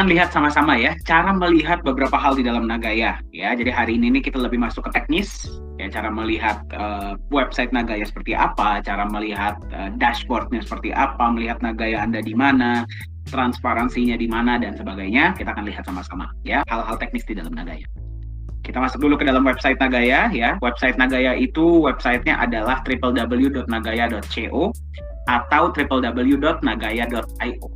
akan lihat sama-sama ya cara melihat beberapa hal di dalam Nagaya ya. Jadi hari ini kita lebih masuk ke teknis ya, cara melihat website Nagaya seperti apa, cara melihat dashboardnya seperti apa, melihat Nagaya Anda di mana, transparansinya di mana dan sebagainya. Kita akan lihat sama-sama ya hal-hal teknis di dalam Nagaya. Kita masuk dulu ke dalam website Nagaya ya. Website Nagaya itu websitenya adalah www.nagaya.co atau www.nagaya.io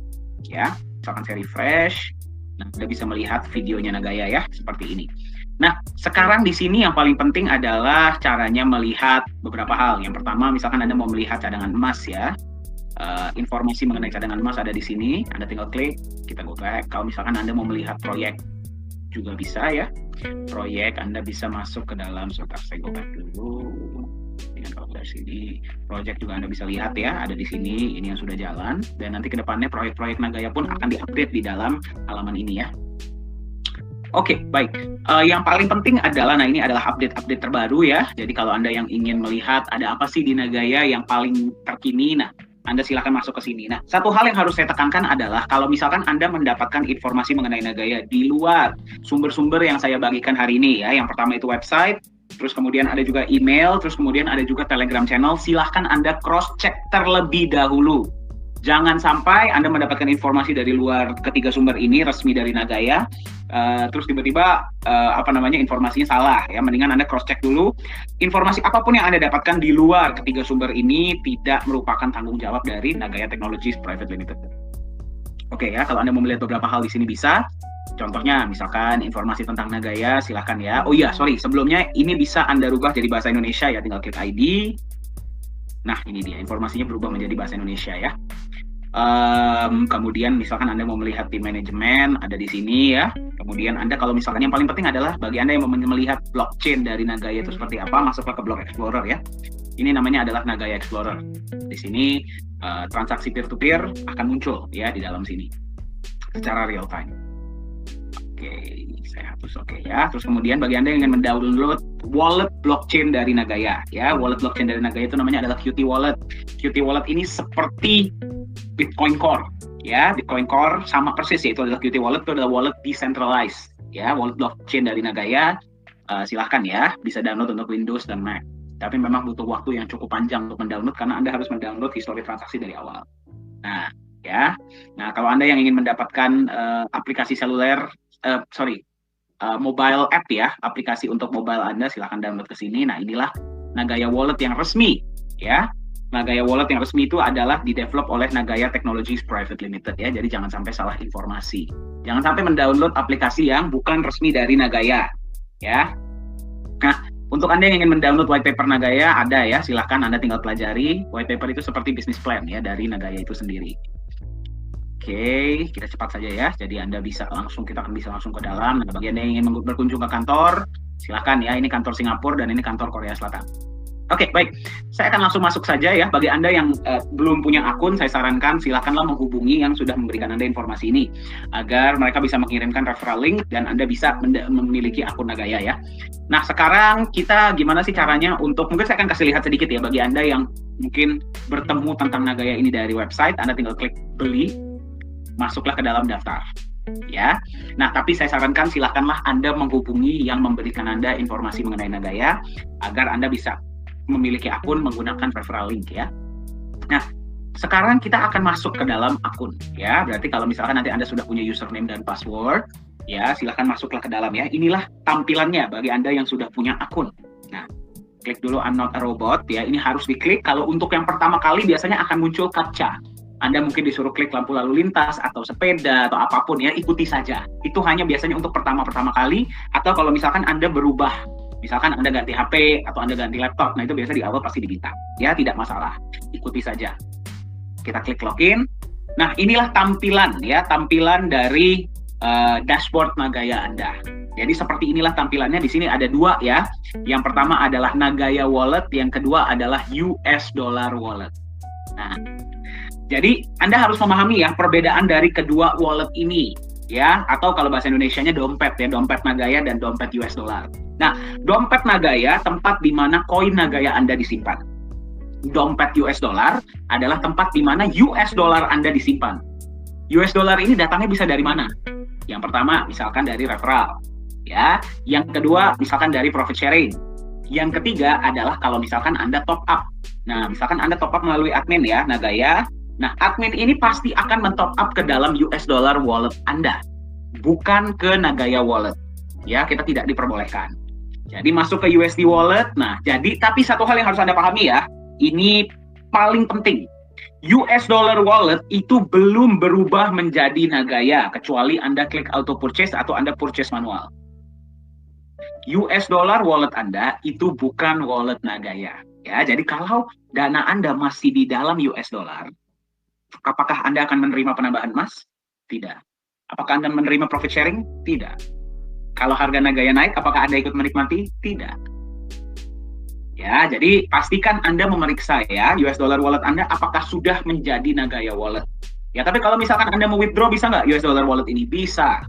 ya. Misalkan saya refresh, nah Anda bisa melihat videonya Nagaya ya, seperti ini. Nah, sekarang di sini yang paling penting adalah caranya melihat beberapa hal. Yang pertama, misalkan Anda mau melihat cadangan emas ya, informasi mengenai cadangan emas ada di sini. Anda tinggal klik, kita go back. Kalau misalkan Anda mau melihat proyek juga bisa ya, proyek Anda bisa masuk ke dalam, sebentar saya go back dulu. Dengan kalau dari sini, project juga Anda bisa lihat ya, ada di sini, ini yang sudah jalan, dan nanti kedepannya proyek-proyek Nagaya pun akan diupdate di dalam halaman ini ya. Oke, baik. Yang paling penting adalah, nah ini adalah update-update terbaru ya, jadi kalau Anda yang ingin melihat ada apa sih di Nagaya yang paling terkini, nah Anda silakan masuk ke sini. Nah, satu hal yang harus saya tekankan adalah kalau misalkan Anda mendapatkan informasi mengenai Nagaya di luar sumber-sumber yang saya bagikan hari ini ya, yang pertama itu website, terus kemudian ada juga email, terus kemudian ada juga Telegram channel. Silahkan Anda cross-check terlebih dahulu. Jangan sampai Anda mendapatkan informasi dari luar ketiga sumber ini resmi dari Nagaya, terus tiba-tiba informasinya salah ya. Mendingan Anda cross-check dulu. Informasi apapun yang Anda dapatkan di luar ketiga sumber ini tidak merupakan tanggung jawab dari Nagaya Technologies Private Limited. Oke ya, kalau Anda mau melihat beberapa hal di sini bisa. Contohnya, misalkan informasi tentang Nagaya, silahkan ya. Oh iya, sorry, sebelumnya ini bisa Anda rubah jadi bahasa Indonesia ya, tinggal klik ID. Nah, ini dia, informasinya berubah menjadi bahasa Indonesia ya. Kemudian misalkan Anda mau melihat tim manajemen, ada di sini ya. Kemudian Anda kalau misalkan yang paling penting adalah bagi Anda yang mau melihat blockchain dari Nagaya itu seperti apa, masuklah ke Block Explorer ya. Ini namanya adalah Nagaya Explorer. Di sini transaksi peer-to-peer akan muncul ya di dalam sini secara real time. Oke, saya hapus oke ya. Terus kemudian bagi Anda yang ingin mendownload wallet blockchain dari Nagaya ya, wallet blockchain dari Nagaya itu namanya adalah Qt Wallet. Qt Wallet ini seperti Bitcoin Core ya, Bitcoin Core sama persis ya, itu adalah Qt Wallet, itu adalah wallet decentralized ya, wallet blockchain dari Nagaya. Silahkan ya, bisa download untuk Windows dan Mac. Tapi memang butuh waktu yang cukup panjang untuk mendownload karena Anda harus mendownload histori transaksi dari awal. Nah, ya. Nah, kalau Anda yang ingin mendapatkan aplikasi seluler mobile app ya, aplikasi untuk mobile Anda silahkan download ke sini. Nah, inilah Nagaya Wallet yang resmi ya. Nagaya Wallet yang resmi itu adalah didevelop oleh Nagaya Technologies Private Limited ya. Jadi jangan sampai salah informasi. Jangan sampai mendownload aplikasi yang bukan resmi dari Nagaya ya. Nah, untuk Anda yang ingin mendownload white paper Nagaya ada ya, silahkan Anda tinggal pelajari. White paper itu seperti business plan ya dari Nagaya itu sendiri. Oke, kita cepat saja ya. Jadi kita akan bisa langsung ke dalam. Nah, bagi Anda yang ingin berkunjung ke kantor, silakan ya. Ini kantor Singapura dan ini kantor Korea Selatan. Oke, baik. Saya akan langsung masuk saja ya. Bagi Anda yang belum punya akun, saya sarankan silakanlah menghubungi yang sudah memberikan Anda informasi ini agar mereka bisa mengirimkan referral link dan Anda bisa memiliki akun Nagaya ya. Nah, sekarang kita gimana sih caranya mungkin saya akan kasih lihat sedikit ya bagi Anda yang mungkin bertemu tentang Nagaya ini dari website, Anda tinggal klik beli, masuklah ke dalam daftar. Ya, nah tapi saya sarankan silakanlah Anda menghubungi yang memberikan Anda informasi mengenai Nagaya agar Anda bisa memiliki akun menggunakan referral link ya. Nah, sekarang kita akan masuk ke dalam akun ya. Berarti kalau misalkan nanti Anda sudah punya username dan password ya, silakan masuklah ke dalam ya. Inilah tampilannya bagi Anda yang sudah punya akun. Nah, klik dulu I'm not a robot ya. Ini harus diklik. Kalau untuk yang pertama kali biasanya akan muncul captcha. Anda mungkin disuruh klik lampu lalu lintas atau sepeda atau apapun ya, ikuti saja. Itu hanya biasanya untuk pertama kali, atau kalau misalkan Anda berubah, misalkan Anda ganti HP atau Anda ganti laptop, nah itu biasa di awal pasti diminta. Ya, tidak masalah. Ikuti saja. Kita klik login. Nah, inilah tampilan dari dashboard Nagaya Anda. Jadi seperti inilah tampilannya. Di sini ada dua ya. Yang pertama adalah Nagaya Wallet, yang kedua adalah US Dollar Wallet. Nah, jadi Anda harus memahami ya perbedaan dari kedua wallet ini ya, atau kalau bahasa Indonesianya dompet ya, dompet Nagaya dan dompet US dollar. Nah, dompet Nagaya tempat di mana koin Nagaya Anda disimpan. Dompet US dollar adalah tempat di mana US dollar Anda disimpan. US dollar ini datangnya bisa dari mana? Yang pertama, misalkan dari referral, ya. Yang kedua, misalkan dari profit sharing. Yang ketiga adalah kalau misalkan Anda top up. Nah, misalkan Anda top up melalui admin ya, Nagaya. Nah, admin ini pasti akan men-top up ke dalam US dollar wallet Anda, bukan ke Nagaya wallet. Ya, kita tidak diperbolehkan. Jadi masuk ke USD wallet. Nah, tapi satu hal yang harus Anda pahami ya, ini paling penting. US dollar wallet itu belum berubah menjadi Nagaya kecuali Anda klik auto purchase atau Anda purchase manual. US dollar wallet Anda itu bukan wallet Nagaya. Ya, jadi kalau dana Anda masih di dalam US dollar, apakah Anda akan menerima penambahan emas? Tidak. Apakah Anda menerima profit sharing? Tidak. Kalau harga Nagaya naik, apakah Anda ikut menikmati? Tidak. Ya, jadi pastikan Anda memeriksa ya US dollar wallet Anda apakah sudah menjadi Nagaya wallet. Ya, tapi kalau misalkan Anda mau withdraw, bisa nggak US dollar wallet ini? Bisa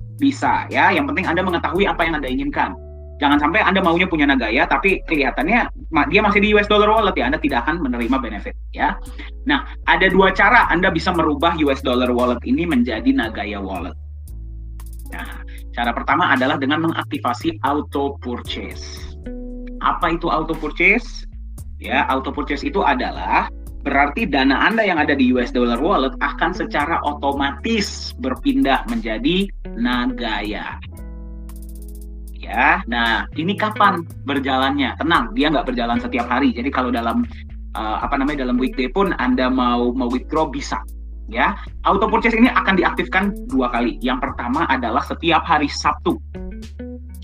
ya. Yang penting Anda mengetahui apa yang Anda inginkan. Jangan sampai Anda maunya punya Nagaya, tapi kelihatannya dia masih di US dollar wallet ya, Anda tidak akan menerima benefit ya. Nah, ada dua cara Anda bisa merubah US dollar wallet ini menjadi Nagaya wallet. Nah, cara pertama adalah dengan mengaktifasi auto purchase. Apa itu auto purchase? Ya, auto purchase itu adalah berarti dana Anda yang ada di US dollar wallet akan secara otomatis berpindah menjadi Nagaya. Ya, nah ini kapan berjalannya? Tenang, dia nggak berjalan setiap hari. Jadi kalau dalam dalam weekday pun Anda mau withdraw bisa. Ya, auto purchase ini akan diaktifkan 2 kali. Yang pertama adalah setiap hari Sabtu.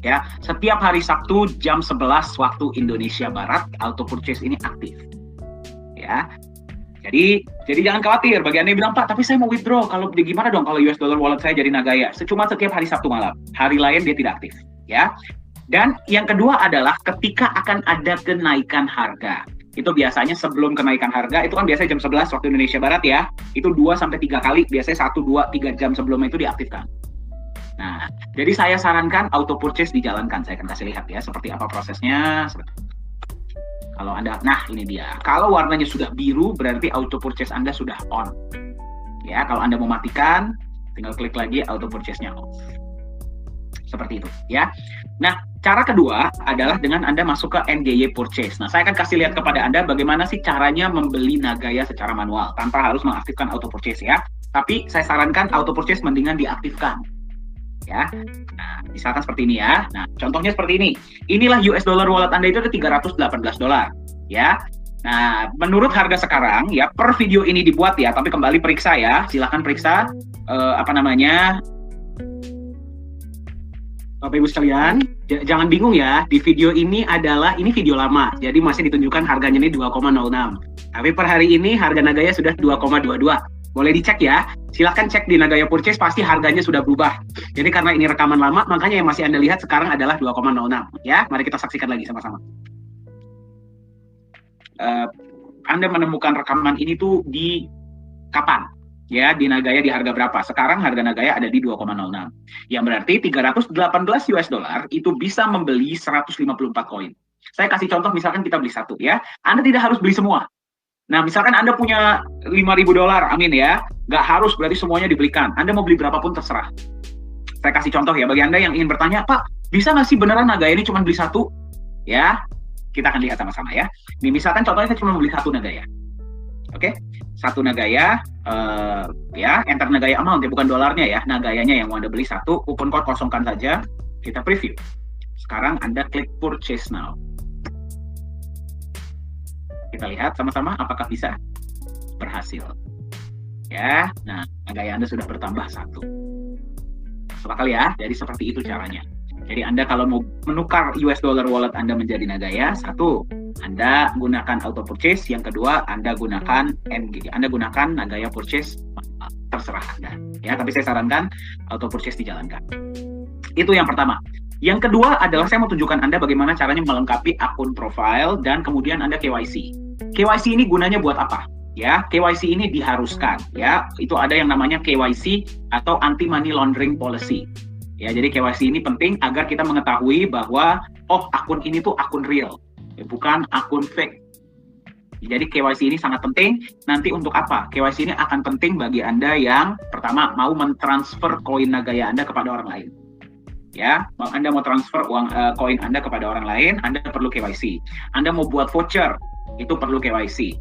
Ya, setiap hari Sabtu jam 11 waktu Indonesia Barat auto purchase ini aktif. Ya. Jadi jangan khawatir bagi Anda yang bilang, "Pak, tapi saya mau withdraw. Kalau gimana dong kalau US dollar wallet saya jadi Nagaya?" Cuma setiap hari Sabtu malam. Hari lain dia tidak aktif, ya. Dan yang kedua adalah ketika akan ada kenaikan harga. Itu biasanya sebelum kenaikan harga, itu kan biasanya jam 11 waktu Indonesia Barat ya. Itu 2 sampai 3 kali, biasanya 1 2 3 jam sebelumnya itu diaktifkan. Nah, jadi saya sarankan auto purchase dijalankan. Saya akan kasih lihat ya seperti apa prosesnya. Kalau Anda, nah ini dia. Kalau warnanya sudah biru, berarti auto purchase Anda sudah on. Ya, kalau Anda mau matikan, tinggal klik lagi auto purchase-nya off. Seperti itu, ya. Nah, cara kedua adalah dengan Anda masuk ke NGY purchase. Nah, saya akan kasih lihat kepada Anda bagaimana sih caranya membeli Nagaya secara manual tanpa harus mengaktifkan auto purchase ya. Tapi saya sarankan auto purchase mendingan diaktifkan. Ya, nah misalkan seperti ini ya. Nah contohnya seperti ini. Inilah US dollar wallet Anda itu ada $318 ya. Nah menurut harga sekarang ya per video ini dibuat ya, tapi kembali periksa ya. Silahkan periksa Bapak Ibu sekalian, jangan bingung ya. Di video ini video lama, jadi masih ditunjukkan harganya ini 2,06. Tapi per hari ini harga Nagaya sudah 2,22. Boleh dicek ya, silahkan cek di Nagaya Purchase, pasti harganya sudah berubah. Jadi karena ini rekaman lama, makanya yang masih Anda lihat sekarang adalah 2,06. Ya, mari kita saksikan lagi sama-sama. Anda menemukan rekaman ini tuh di kapan? Ya, di Nagaya di harga berapa? Sekarang harga Nagaya ada di 2,06. Yang berarti 318 US dollar itu bisa membeli 154 koin. Saya kasih contoh, misalkan kita beli 1 ya. Anda tidak harus beli semua. Nah, misalkan Anda punya $5.000, amin ya. Nggak harus berarti semuanya dibelikan. Anda mau beli berapapun terserah. Saya kasih contoh ya, bagi Anda yang ingin bertanya, "Pak, bisa nggak sih beneran Nagaya ini cuma beli 1? Ya, kita akan lihat sama-sama ya. Ini misalkan contohnya saya cuma beli 1 Nagaya. Oke, 1 Nagaya, ya, enter Nagaya amount ya, bukan dolarnya ya. Nagayanya yang mau Anda beli 1, kupon code kosongkan saja, kita preview. Sekarang Anda klik purchase now. Kita lihat sama-sama apakah bisa berhasil. Ya, nah Nagaya Anda sudah bertambah 1. Masuk akal ya, jadi seperti itu caranya. Jadi Anda kalau mau menukar US dollar wallet Anda menjadi Nagaya, 1, Anda gunakan auto purchase, yang kedua Anda gunakan NG, Anda gunakan Nagaya purchase, terserah Anda. Ya, tapi saya sarankan auto purchase dijalankan. Itu yang pertama. Yang kedua adalah saya mau tunjukkan Anda bagaimana caranya melengkapi akun profile dan kemudian Anda KYC. KYC ini gunanya buat apa? Ya, KYC ini diharuskan ya. Itu ada yang namanya KYC atau anti money laundering policy. Ya, jadi KYC ini penting agar kita mengetahui bahwa akun ini tuh akun real, bukan akun fake. Jadi KYC ini sangat penting. Nanti untuk apa? KYC ini akan penting bagi Anda yang pertama mau mentransfer koin Nagaya Anda kepada orang lain. Ya, Anda mau transfer uang koin Anda kepada orang lain, Anda perlu KYC. Anda mau buat voucher, itu perlu KYC.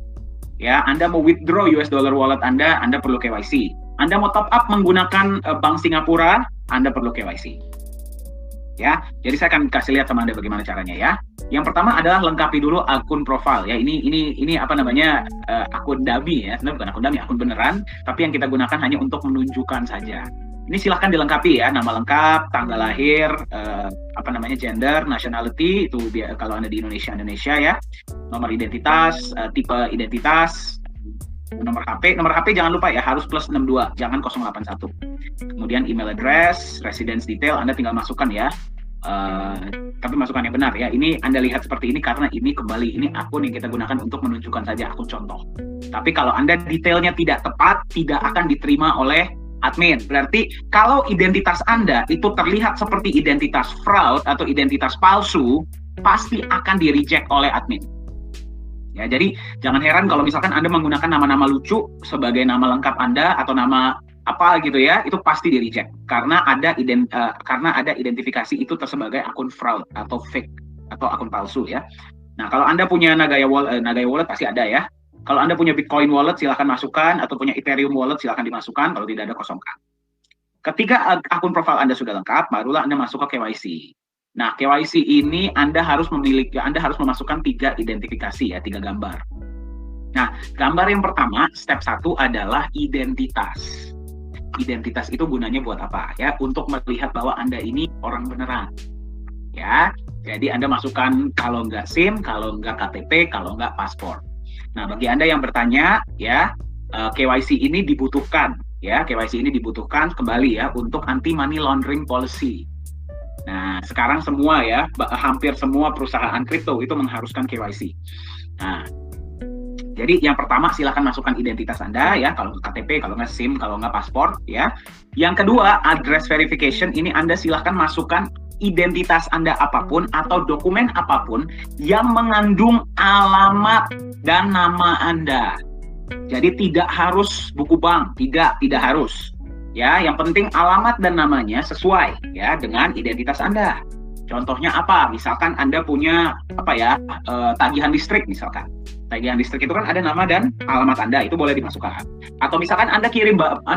Ya, Anda mau withdraw US dollar wallet Anda perlu KYC. Anda mau top up menggunakan bank Singapura, Anda perlu KYC. Ya, jadi saya akan kasih lihat sama Anda bagaimana caranya ya. Yang pertama adalah lengkapi dulu akun profil ya. Ini apa namanya akun dummy ya. Sebenarnya bukan akun dummy, akun beneran, tapi yang kita gunakan hanya untuk menunjukkan saja. Ini silahkan dilengkapi ya, nama lengkap, tanggal lahir, gender, nationality itu kalau Anda di Indonesia ya, nomor identitas, tipe identitas, nomor HP jangan lupa ya, harus plus 62, jangan 081. Kemudian email address, residence detail Anda tinggal masukkan ya. Tapi masukan yang benar ya. Ini Anda lihat seperti ini karena ini akun yang kita gunakan untuk menunjukkan saja akun contoh. Tapi kalau Anda detailnya tidak tepat, tidak akan diterima oleh admin. Berarti kalau identitas Anda itu terlihat seperti identitas fraud atau identitas palsu, pasti akan di-reject oleh admin. Ya, jadi jangan heran kalau misalkan Anda menggunakan nama-nama lucu sebagai nama lengkap Anda atau nama apa gitu ya, itu pasti di-reject karena ada identifikasi itu sebagai akun fraud atau fake atau akun palsu ya. Nah, kalau Anda punya Nagaya Wallet pasti ada ya. Kalau Anda punya Bitcoin wallet, silahkan masukkan, atau punya Ethereum wallet, silahkan dimasukkan, kalau tidak ada kosongkan. Ketika akun profil Anda sudah lengkap, barulah Anda masuk ke KYC. Nah, KYC ini Anda harus memasukkan 3 identifikasi ya, 3 gambar. Nah, gambar yang pertama, step 1 adalah identitas. Identitas itu gunanya buat apa? Ya, untuk melihat bahwa Anda ini orang beneran. Ya, jadi Anda masukkan kalau nggak SIM, kalau nggak KTP, kalau nggak paspor. Nah, bagi Anda yang bertanya, ya, KYC ini dibutuhkan, ya, KYC ini dibutuhkan kembali ya untuk anti money laundering policy. Nah, sekarang semua ya, hampir semua perusahaan kripto itu mengharuskan KYC. Nah, jadi yang pertama silakan masukkan identitas Anda ya, kalau KTP, kalau nggak SIM, kalau nggak paspor, ya. Yang kedua, address verification ini Anda silakan masukkan identitas Anda apapun atau dokumen apapun yang mengandung alamat dan nama Anda. Jadi tidak harus buku bank, tidak harus. Ya, yang penting alamat dan namanya sesuai ya dengan identitas Anda. Contohnya apa? Misalkan Anda punya tagihan listrik misalkan. Tagihan listrik itu kan ada nama dan alamat Anda, itu boleh dimasukkan. Atau misalkan Anda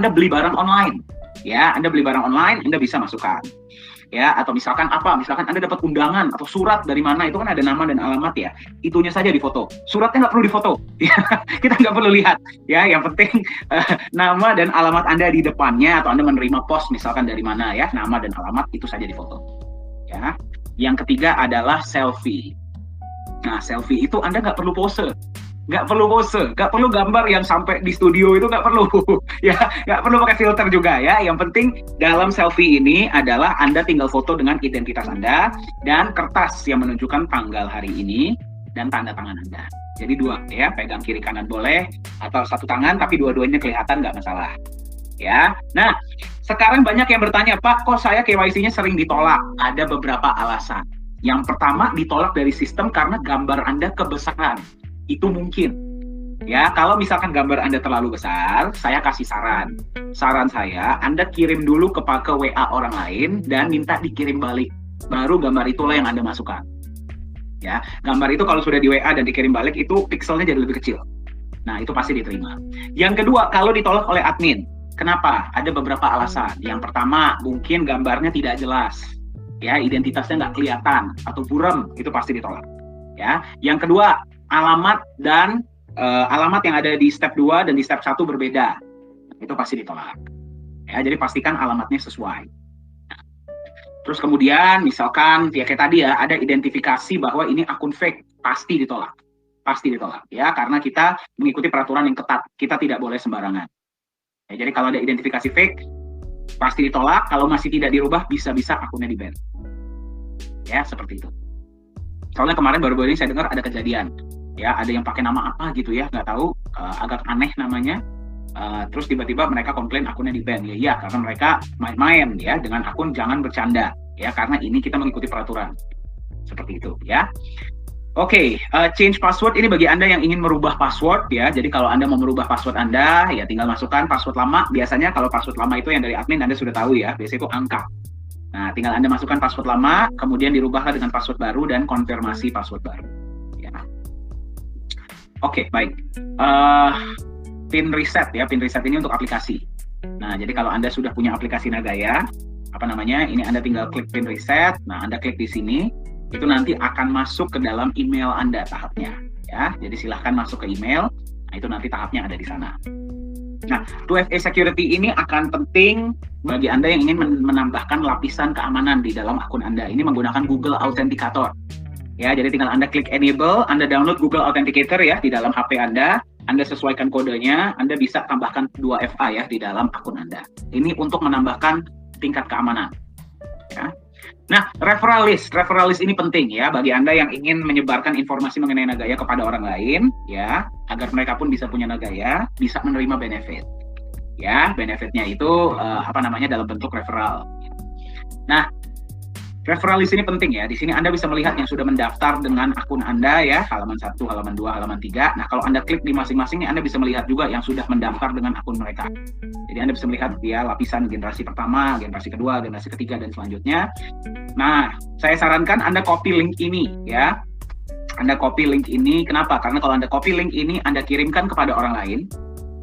beli barang online. Ya, Anda beli barang online, Anda bisa masukkan. Ya, atau misalkan Anda dapat undangan atau surat dari mana, itu kan ada nama dan alamat ya, itunya saja difoto, suratnya nggak perlu difoto ya. Kita nggak perlu lihat ya, yang penting nama dan alamat Anda di depannya, atau Anda menerima pos misalkan dari mana ya, nama dan alamat itu saja difoto ya. Yang ketiga adalah selfie. Nah, selfie itu Anda nggak perlu pose, nggak perlu gambar yang sampai di studio, itu nggak perlu ya, nggak perlu pakai filter juga ya. Yang penting dalam selfie ini adalah Anda tinggal foto dengan identitas Anda dan kertas yang menunjukkan tanggal hari ini dan tanda tangan Anda. Jadi 2 ya, pegang kiri kanan boleh atau satu tangan tapi dua-duanya kelihatan, nggak masalah ya. Nah, sekarang banyak yang bertanya, Pak, kok saya KYC-nya sering ditolak? Ada beberapa alasan. Yang pertama, ditolak dari sistem karena gambar Anda kebesaran. Itu mungkin ya, kalau misalkan gambar Anda terlalu besar, saya kasih saran saya, Anda kirim dulu ke WA orang lain dan minta dikirim balik, baru gambar itulah yang Anda masukkan ya. Gambar itu kalau sudah di WA dan dikirim balik, itu pixelnya jadi lebih kecil. Nah, itu pasti diterima. Yang kedua, kalau ditolak oleh admin, kenapa? Ada beberapa alasan. Yang pertama, mungkin gambarnya tidak jelas ya, identitasnya nggak kelihatan atau buram, itu pasti ditolak ya. Yang kedua, alamat dan alamat yang ada di step 2 dan di step 1 berbeda, itu pasti ditolak ya. Jadi pastikan alamatnya sesuai. Nah, terus kemudian misalkan ya kayak tadi ya, ada identifikasi bahwa ini akun fake, pasti ditolak ya, karena kita mengikuti peraturan yang ketat, kita tidak boleh sembarangan ya. Jadi kalau ada identifikasi fake pasti ditolak, kalau masih tidak dirubah bisa-bisa akunnya di-ban ya, seperti itu. Soalnya kemarin baru-baru ini saya dengar ada kejadian ya, ada yang pakai nama apa gitu ya, nggak tahu, agak aneh namanya, terus tiba-tiba mereka komplain akunnya di-ban ya, karena mereka main-main ya dengan akun, jangan bercanda ya, karena ini kita mengikuti peraturan seperti itu ya. Oke, change password ini bagi Anda yang ingin merubah password ya. Jadi kalau Anda mau merubah password Anda, ya tinggal masukkan password lama. Biasanya kalau password lama itu yang dari admin Anda sudah tahu ya, biasanya itu angka. Nah, tinggal Anda masukkan password lama, kemudian dirubahlah dengan password baru dan konfirmasi password baru. Ya. Oke, baik. Pin reset ya, pin reset ini untuk aplikasi. Nah, jadi kalau Anda sudah punya aplikasi Nagaya, ini Anda tinggal klik pin reset. Nah, Anda klik di sini. Itu nanti akan masuk ke dalam email Anda tahapnya ya. Jadi silahkan masuk ke email. Nah, itu nanti tahapnya ada di sana. Nah, 2FA security ini akan penting bagi Anda yang ingin menambahkan lapisan keamanan di dalam akun Anda. Ini menggunakan Google Authenticator. Ya, jadi tinggal Anda klik enable, Anda download Google Authenticator ya di dalam HP Anda sesuaikan kodenya, Anda bisa tambahkan 2FA ya di dalam akun Anda. Ini untuk menambahkan tingkat keamanan. Ya. Nah, referral list ini penting ya bagi Anda yang ingin menyebarkan informasi mengenai Nagaya kepada orang lain ya, agar mereka pun bisa punya Nagaya, bisa menerima benefit. Ya, benefitnya itu dalam bentuk referral. Nah, referral list ini penting ya. Di sini Anda bisa melihat yang sudah mendaftar dengan akun Anda ya, halaman 1, halaman 2, halaman 3. Nah, kalau Anda klik di masing-masing Anda bisa melihat juga yang sudah mendaftar dengan akun mereka. Jadi Anda bisa melihat ya lapisan generasi pertama, generasi kedua, generasi ketiga dan selanjutnya. Nah, saya sarankan Anda copy link ini ya. Anda copy link ini, kenapa? Karena kalau Anda copy link ini Anda kirimkan kepada orang lain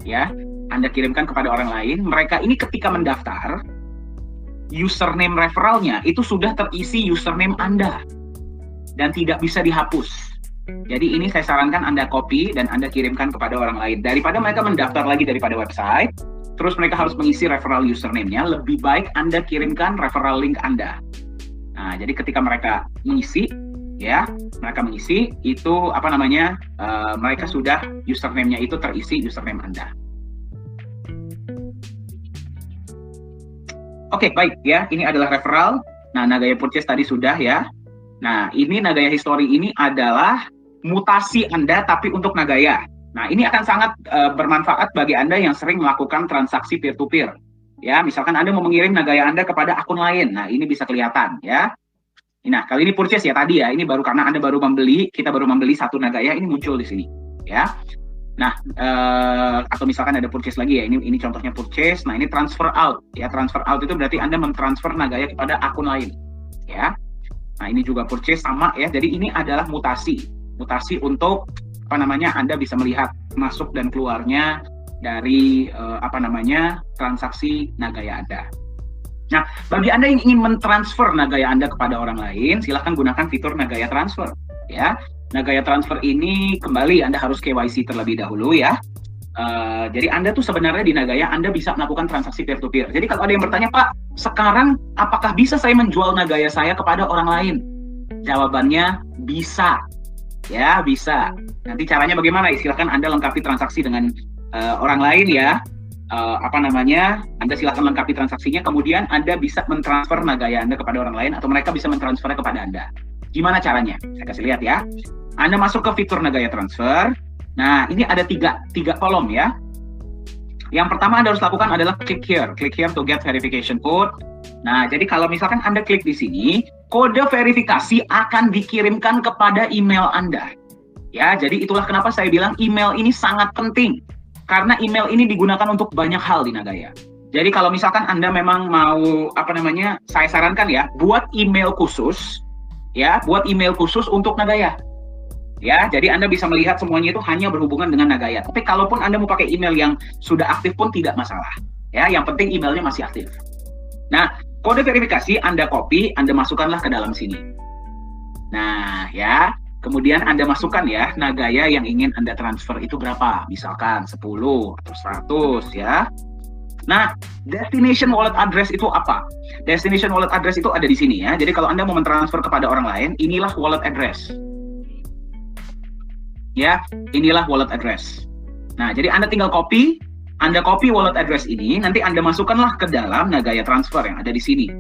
ya. Anda kirimkan kepada orang lain, mereka ini ketika mendaftar username referralnya itu sudah terisi username Anda dan tidak bisa dihapus. Jadi ini saya sarankan Anda copy dan Anda kirimkan kepada orang lain. Daripada mereka mendaftar lagi daripada website, terus mereka harus mengisi referral username-nya, lebih baik Anda kirimkan referral link Anda. Nah, jadi ketika mereka mengisi, ya, itu mereka sudah username-nya itu terisi username Anda. Oke, baik ya. Ini adalah referral. Nah, Nagaya Purchase tadi sudah ya. Nah, ini Nagaya History ini adalah mutasi Anda tapi untuk Nagaya. Nah, ini akan sangat bermanfaat bagi Anda yang sering melakukan transaksi peer-to-peer. Ya, misalkan Anda mau mengirim Nagaya Anda kepada akun lain. Nah, ini bisa kelihatan ya. Nah, kali ini purchase ya tadi ya. Ini baru karena Anda baru membeli, kita baru membeli satu Nagaya, ini muncul di sini ya. Nah, atau misalkan ada purchase lagi ya, ini contohnya purchase. Nah, ini transfer out ya. Transfer out itu berarti Anda mentransfer Nagaya kepada akun lain ya. Nah, ini juga purchase sama ya. Jadi ini adalah mutasi untuk Anda bisa melihat masuk dan keluarnya dari transaksi Nagaya Anda. Nah, bagi Anda yang ingin mentransfer Nagaya Anda kepada orang lain, silahkan gunakan fitur Nagaya Transfer ya. Nagaya Transfer ini kembali Anda harus KYC terlebih dahulu ya. Jadi Anda tuh sebenarnya di Nagaya Anda bisa melakukan transaksi peer-to-peer. Jadi kalau ada yang bertanya, Pak, sekarang apakah bisa saya menjual Nagaya saya kepada orang lain? Jawabannya bisa. Ya, bisa. Nanti caranya bagaimana? Silahkan Anda lengkapi transaksi dengan orang lain ya. Anda silakan lengkapi transaksinya, kemudian Anda bisa mentransfer Nagaya Anda kepada orang lain atau mereka bisa mentransfernya kepada Anda. Gimana caranya? Saya kasih lihat ya. Anda masuk ke fitur Nagaya Transfer. Nah, ini ada tiga kolom ya. Yang pertama Anda harus lakukan adalah click here to get verification code. Nah, jadi kalau misalkan Anda klik di sini, kode verifikasi akan dikirimkan kepada email Anda. Ya, jadi itulah kenapa saya bilang email ini sangat penting. Karena email ini digunakan untuk banyak hal di Nagaya. Jadi kalau misalkan Anda memang mau saya sarankan ya, buat email khusus untuk Nagaya. Ya, jadi Anda bisa melihat semuanya itu hanya berhubungan dengan Nagaya. Tapi kalaupun Anda mau pakai email yang sudah aktif pun tidak masalah. Ya, yang penting emailnya masih aktif. Nah, kode verifikasi Anda copy, Anda masukkanlah ke dalam sini. Nah, ya, kemudian Anda masukkan ya, Nagaya yang ingin Anda transfer itu berapa? Misalkan 10 atau 100 ya. Nah, destination wallet address itu apa? Destination wallet address itu ada di sini ya. Jadi kalau Anda mau mentransfer kepada orang lain, inilah wallet address. Ya, inilah wallet address. Nah, jadi Anda tinggal copy wallet address ini, nanti Anda masukkanlah ke dalam Nagaya Transfer yang ada di sini.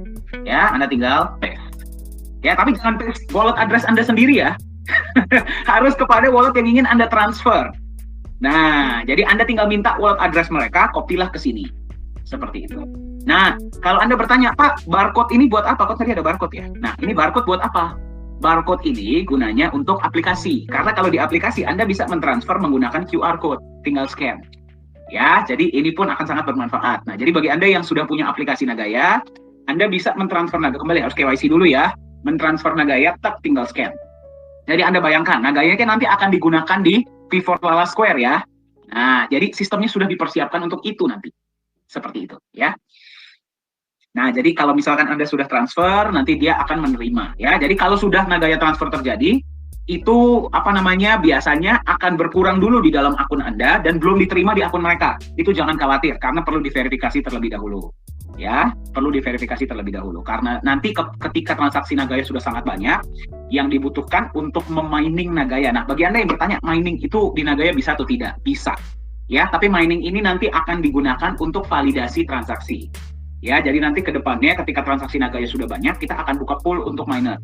Ya, Anda tinggal paste. Ya, tapi jangan paste wallet address Anda sendiri ya. Harus kepada wallet yang ingin Anda transfer. Nah, jadi Anda tinggal minta wallet address mereka, copy-lah ke sini. Seperti itu. Nah, kalau Anda bertanya, Pak, barcode ini buat apa? Kok tadi ada barcode ya? Nah, ini barcode buat apa? barcode ini gunanya untuk aplikasi. Karena kalau di aplikasi Anda bisa mentransfer menggunakan QR code, tinggal scan. Ya, jadi ini pun akan sangat bermanfaat. Nah, jadi bagi Anda yang sudah punya aplikasi Nagaya, Anda bisa mentransfer Nagaya, kembali harus KYC dulu ya, mentransfer Nagaya, tinggal scan. Jadi Anda bayangkan, Nagaya kan nanti akan digunakan di V4 Lala Square ya. Nah, jadi sistemnya sudah dipersiapkan untuk itu nanti. Seperti itu ya. Nah, jadi kalau misalkan Anda sudah transfer, nanti dia akan menerima ya. Jadi kalau sudah Nagaya transfer terjadi, itu biasanya akan berkurang dulu di dalam akun Anda dan belum diterima di akun mereka. Itu jangan khawatir karena perlu diverifikasi terlebih dahulu. Ya, perlu diverifikasi terlebih dahulu karena nanti ketika transaksi Nagaya sudah sangat banyak, yang dibutuhkan untuk memining Nagaya. Nah, bagi Anda yang bertanya, mining itu di Nagaya bisa atau tidak? Bisa. Ya, tapi mining ini nanti akan digunakan untuk validasi transaksi. Ya, jadi nanti ke depannya ketika transaksi Nagaya sudah banyak, kita akan buka pool untuk miner.